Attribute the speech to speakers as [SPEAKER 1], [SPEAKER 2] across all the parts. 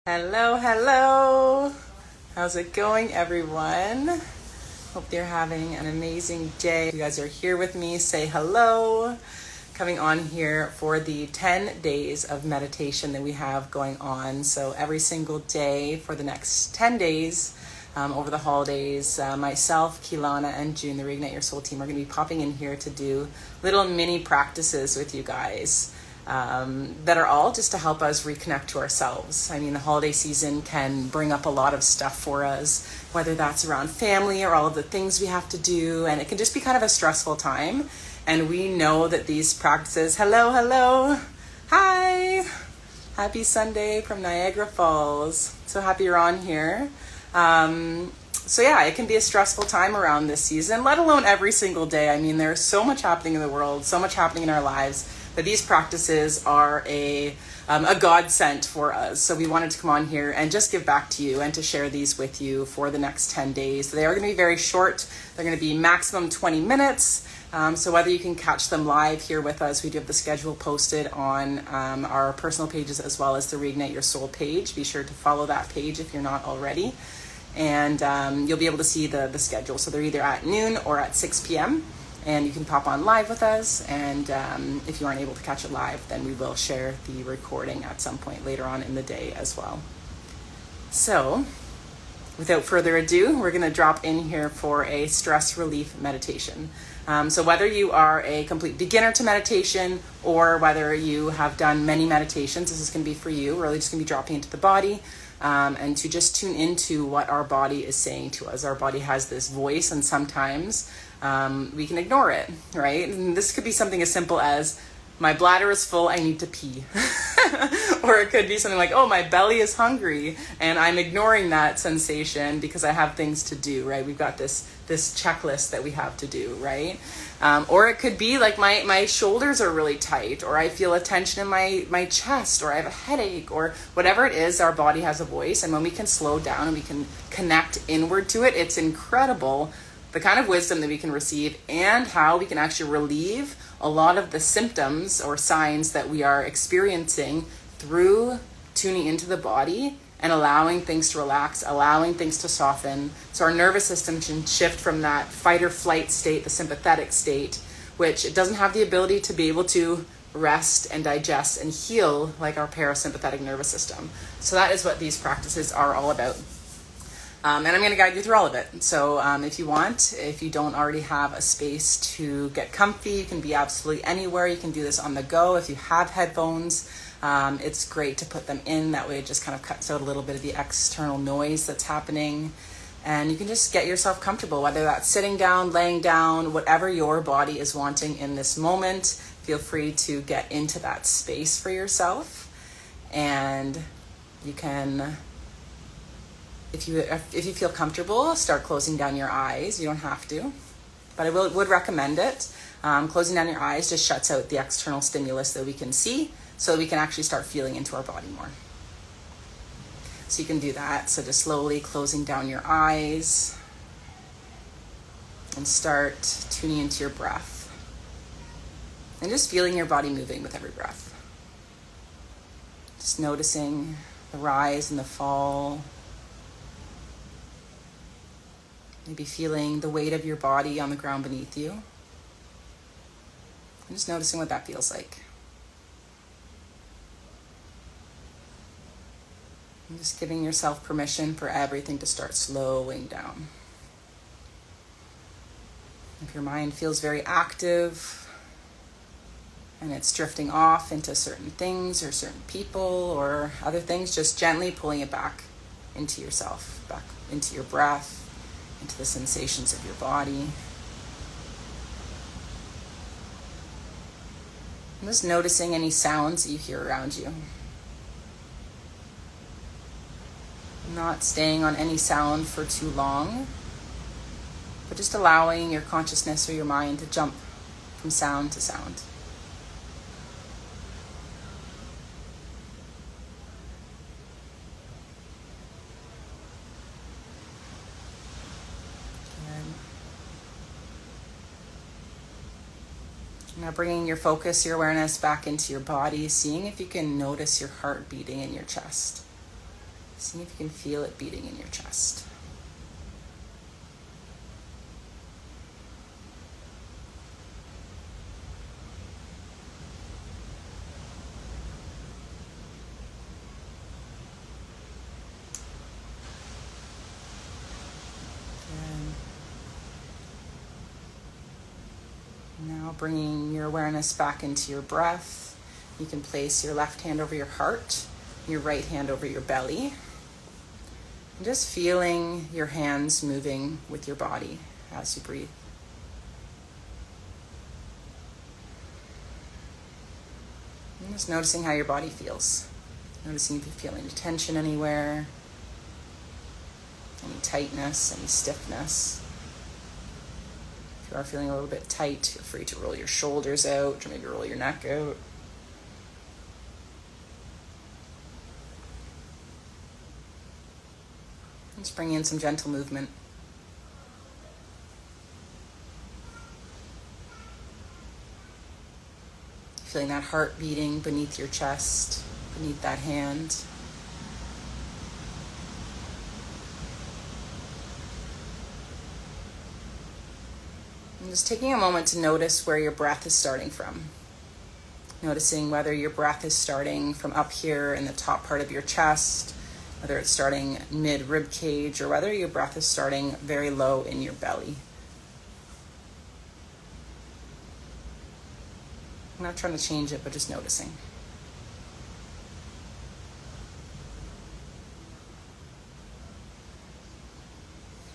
[SPEAKER 1] Hello, hello. How's it going, everyone? Hope you're having an amazing day. If you guys are here with me, say hello. Coming on here for the 10 days of meditation that we have going on. So every single day for the next 10 days over the holidays, myself, Kilana, and June, the Reignite Your Soul team, are going to be popping in here to do little mini practices with you guys. That are all just to help us reconnect to ourselves. I mean, the holiday season can bring up a lot of stuff for us, whether that's around family or all of the things we have to do, and it can just be kind of a stressful time. And we know that these practices, hello, hi, happy Sunday from Niagara Falls. So happy you're on here. So yeah, it can be a stressful time around this season, let alone every single day. I mean, there's so much happening in the world, so much happening in our lives, that these practices are a godsend for us. So we wanted to come on here and just give back to you and to share these with you for the next 10 days. They are going to be very short. They're going to be maximum 20 minutes. So whether you can catch them live here with us, we do have the schedule posted on our personal pages as well as the Reignite Your Soul page. Be sure to follow that page if you're not already. And you'll be able to see the schedule. So they're either at noon or at 6 p.m. And you can pop on live with us. And if you aren't able to catch it live, then we will share the recording at some point later on in the day as well. So without further ado, we're going to drop in here for a stress relief meditation. So whether you are a complete beginner to meditation or whether you have done many meditations, this is going to be for you. We're really just going to be dropping into the body. And to just tune into what our body is saying to us. Our body has this voice, and sometimes we can ignore it, right? And this could be something as simple as, my bladder is full, I need to pee. Or it could be something like, oh, my belly is hungry, and I'm ignoring that sensation because I have things to do, right? We've got this checklist that we have to do, right? Or it could be like my shoulders are really tight, or I feel a tension in my chest, or I have a headache, or whatever it is. Our body has a voice, and when we can slow down and we can connect inward to it, it's incredible the kind of wisdom that we can receive and how we can actually relieve a lot of the symptoms or signs that we are experiencing through tuning into the body and allowing things to relax, allowing things to soften. So our nervous system can shift from that fight or flight state, the sympathetic state, which it doesn't have the ability to be able to rest and digest and heal like our parasympathetic nervous system. So that is what these practices are all about. And I'm going to guide you through all of it. So if you don't already have a space to get comfy, you can be absolutely anywhere. You can do this on the go. If you have headphones, it's great to put them in. That way it just kind of cuts out a little bit of the external noise that's happening. And you can just get yourself comfortable, whether that's sitting down, laying down, whatever your body is wanting in this moment. Feel free to get into that space for yourself. And you can... If you feel comfortable, start closing down your eyes. You don't have to, but I would recommend it. Closing down your eyes just shuts out the external stimulus that we can see, so that we can actually start feeling into our body more. So you can do that. So just slowly closing down your eyes and start tuning into your breath and just feeling your body moving with every breath. Just noticing the rise and the fall. Maybe feeling the weight of your body on the ground beneath you. And just noticing what that feels like. And just giving yourself permission for everything to start slowing down. If your mind feels very active and it's drifting off into certain things or certain people or other things, just gently pulling it back into yourself, back into your breath, into the sensations of your body. And just noticing any sounds that you hear around you. Not staying on any sound for too long, but just allowing your consciousness or your mind to jump from sound to sound. Now bringing your focus, your awareness back into your body, seeing if you can notice your heart beating in your chest. See if you can feel it beating in your chest. Now bringing your awareness back into your breath. You can place your left hand over your heart, your right hand over your belly. And just feeling your hands moving with your body as you breathe. And just noticing how your body feels. Noticing if you feel any tension anywhere, any tightness, any stiffness. If you are feeling a little bit tight, feel free to roll your shoulders out or maybe roll your neck out. Just bring in some gentle movement. Feeling that heart beating beneath your chest, beneath that hand. And just taking a moment to notice where your breath is starting from. Noticing whether your breath is starting from up here in the top part of your chest, whether it's starting mid-rib cage, or whether your breath is starting very low in your belly. I'm not trying to change it, but just noticing.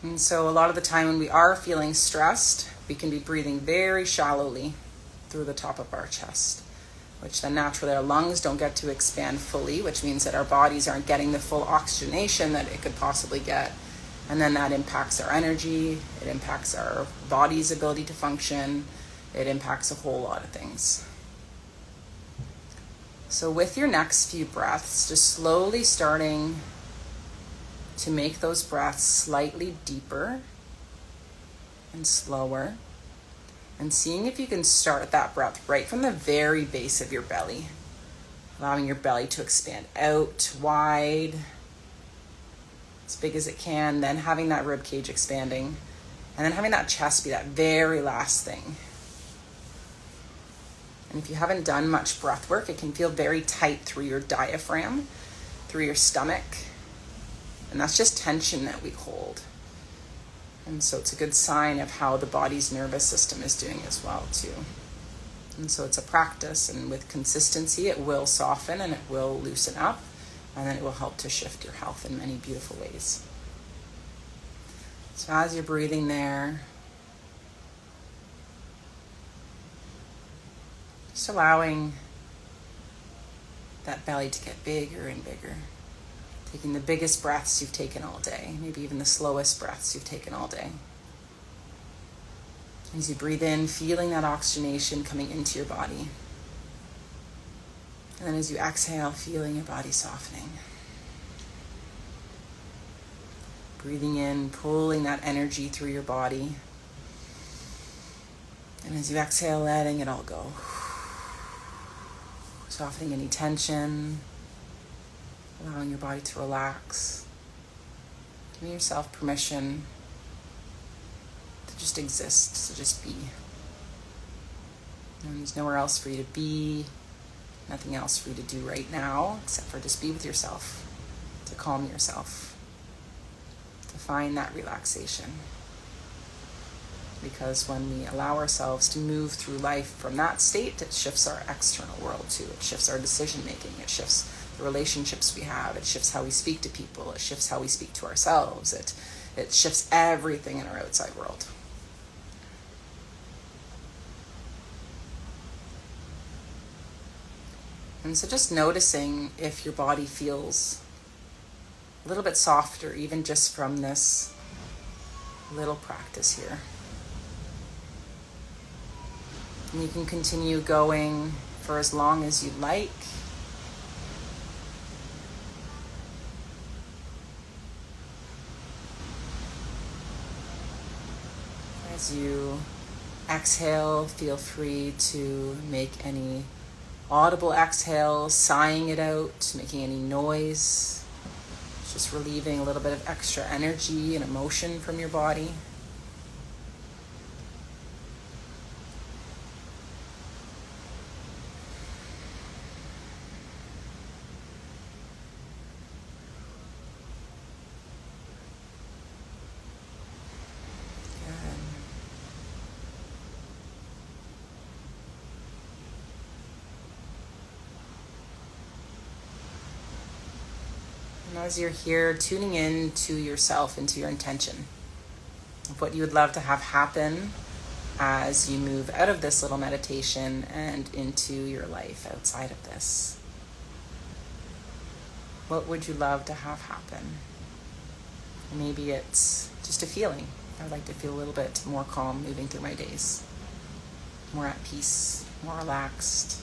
[SPEAKER 1] And so a lot of the time when we are feeling stressed, we can be breathing very shallowly through the top of our chest, which then naturally our lungs don't get to expand fully, which means that our bodies aren't getting the full oxygenation that it could possibly get. And then that impacts our energy, it impacts our body's ability to function, it impacts a whole lot of things. So with your next few breaths, just slowly starting to make those breaths slightly deeper and slower, and seeing if you can start that breath right from the very base of your belly, allowing your belly to expand out wide, as big as it can, then having that rib cage expanding, and then having that chest be that very last thing. And if you haven't done much breath work, it can feel very tight through your diaphragm, through your stomach, and that's just tension that we hold. And so it's a good sign of how the body's nervous system is doing as well too. And so it's a practice, and with consistency it will soften and it will loosen up, and then it will help to shift your health in many beautiful ways. So as you're breathing there, just allowing that belly to get bigger and bigger. Taking the biggest breaths you've taken all day, maybe even the slowest breaths you've taken all day. As you breathe in, feeling that oxygenation coming into your body. And then as you exhale, feeling your body softening. Breathing in, pulling that energy through your body. And as you exhale, letting it all go. Softening any tension, allowing your body to relax. Giving yourself permission to just exist, to just be. And there's nowhere else for you to be, nothing else for you to do right now, except for just be with yourself, to calm yourself, to find that relaxation. Because when we allow ourselves to move through life from that state, it shifts our external world too. It shifts our decision making. It shifts the relationships we have. It shifts how we speak to people. It shifts how we speak to ourselves. It shifts everything in our outside world. And so just noticing if your body feels a little bit softer, even just from this little practice here. And you can continue going for as long as you'd like. As you exhale, feel free to make any audible exhale, sighing it out, making any noise. Just relieving a little bit of extra energy and emotion from your body. And as you're here, tuning in to yourself, into your intention of what you would love to have happen as you move out of this little meditation and into your life outside of this. What would you love to have happen? Maybe it's just a feeling. I would like to feel a little bit more calm moving through my days, more at peace, more relaxed.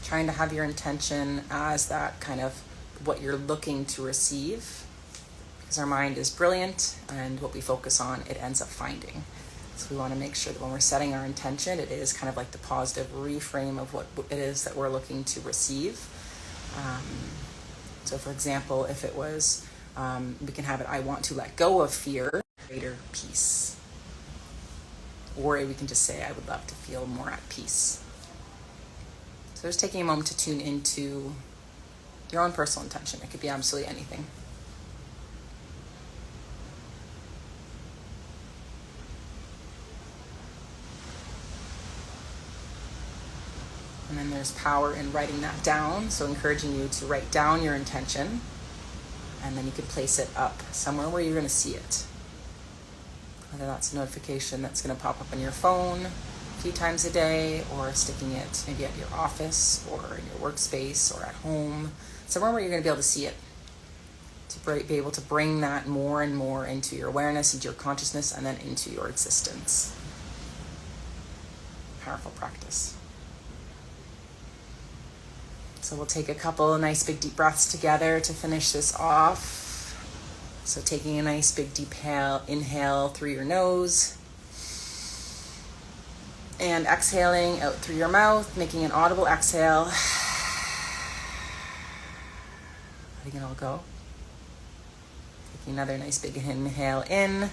[SPEAKER 1] Trying to have your intention as that kind of what you're looking to receive, because our mind is brilliant, and what we focus on, it ends up finding. So we want to make sure that when we're setting our intention, it is kind of like the positive reframe of what it is that we're looking to receive. So for example, if it was, we can have it, I want to let go of fear, greater peace. Or we can just say, I would love to feel more at peace. So just taking a moment to tune into your own personal intention. It could be absolutely anything. And then there's power in writing that down. So encouraging you to write down your intention, and then you can place it up somewhere where you're going to see it. Whether that's a notification that's going to pop up on your phone a few times a day, or sticking it maybe at your office or in your workspace or at home, somewhere where you're going to be able to see it, to be able to bring that more and more into your awareness, into your consciousness, and then into your existence. Powerful practice. So we'll take a couple nice big deep breaths together to finish this off. So taking a nice big deep inhale through your nose, and exhaling out through your mouth, making an audible exhale. Letting it all go. Taking another nice big inhale in.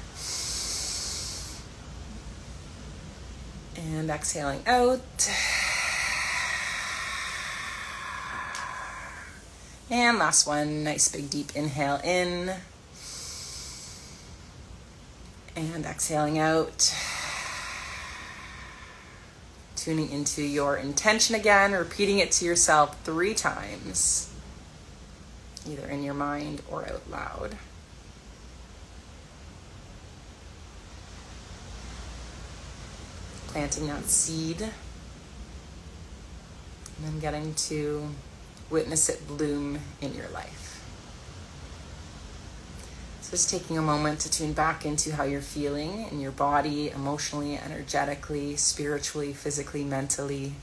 [SPEAKER 1] And exhaling out. And last one, nice big deep inhale in. And exhaling out. Tuning into your intention again, repeating it to yourself 3 times, either in your mind or out loud. Planting that seed, and then getting to witness it bloom in your life. So just taking a moment to tune back into how you're feeling in your body, emotionally, energetically, spiritually, physically, mentally.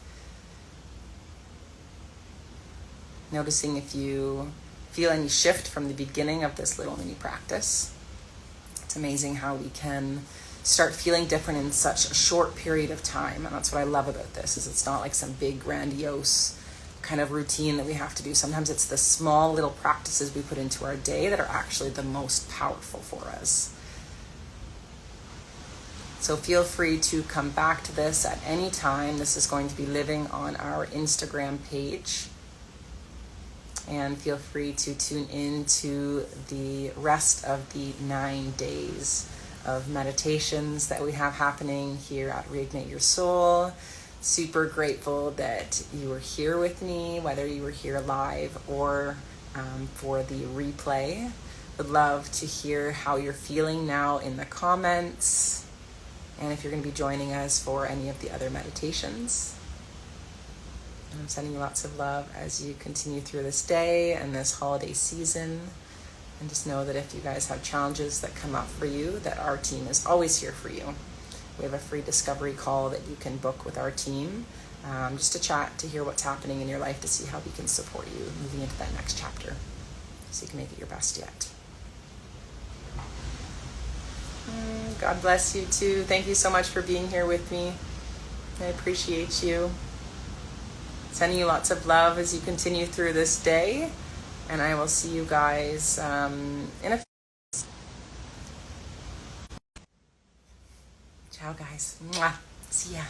[SPEAKER 1] Noticing if you feel any shift from the beginning of this little mini practice. It's amazing how we can start feeling different in such a short period of time. And that's what I love about this, is it's not like some big grandiose kind of routine that we have to do. Sometimes it's the small little practices we put into our day that are actually the most powerful for us. So feel free to come back to this at any time. This is going to be living on our Instagram page. And feel free to tune in to the rest of the 9 days of meditations that we have happening here at Reignite Your Soul. Super grateful that you were here with me, whether you were here live or for the replay. Would love to hear how you're feeling now in the comments, and if you're going to be joining us for any of the other meditations. And I'm sending you lots of love as you continue through this day and this holiday season. And just know that if you guys have challenges that come up for you, that our team is always here for you. We have a free discovery call that you can book with our team, just to chat, to hear what's happening in your life, to see how we can support you moving into that next chapter, so you can make it your best yet. God bless you too. Thank you so much for being here with me. I appreciate you. Sending you lots of love as you continue through this day. and I will see you guys in a. Ciao, guys. Mwah. See ya.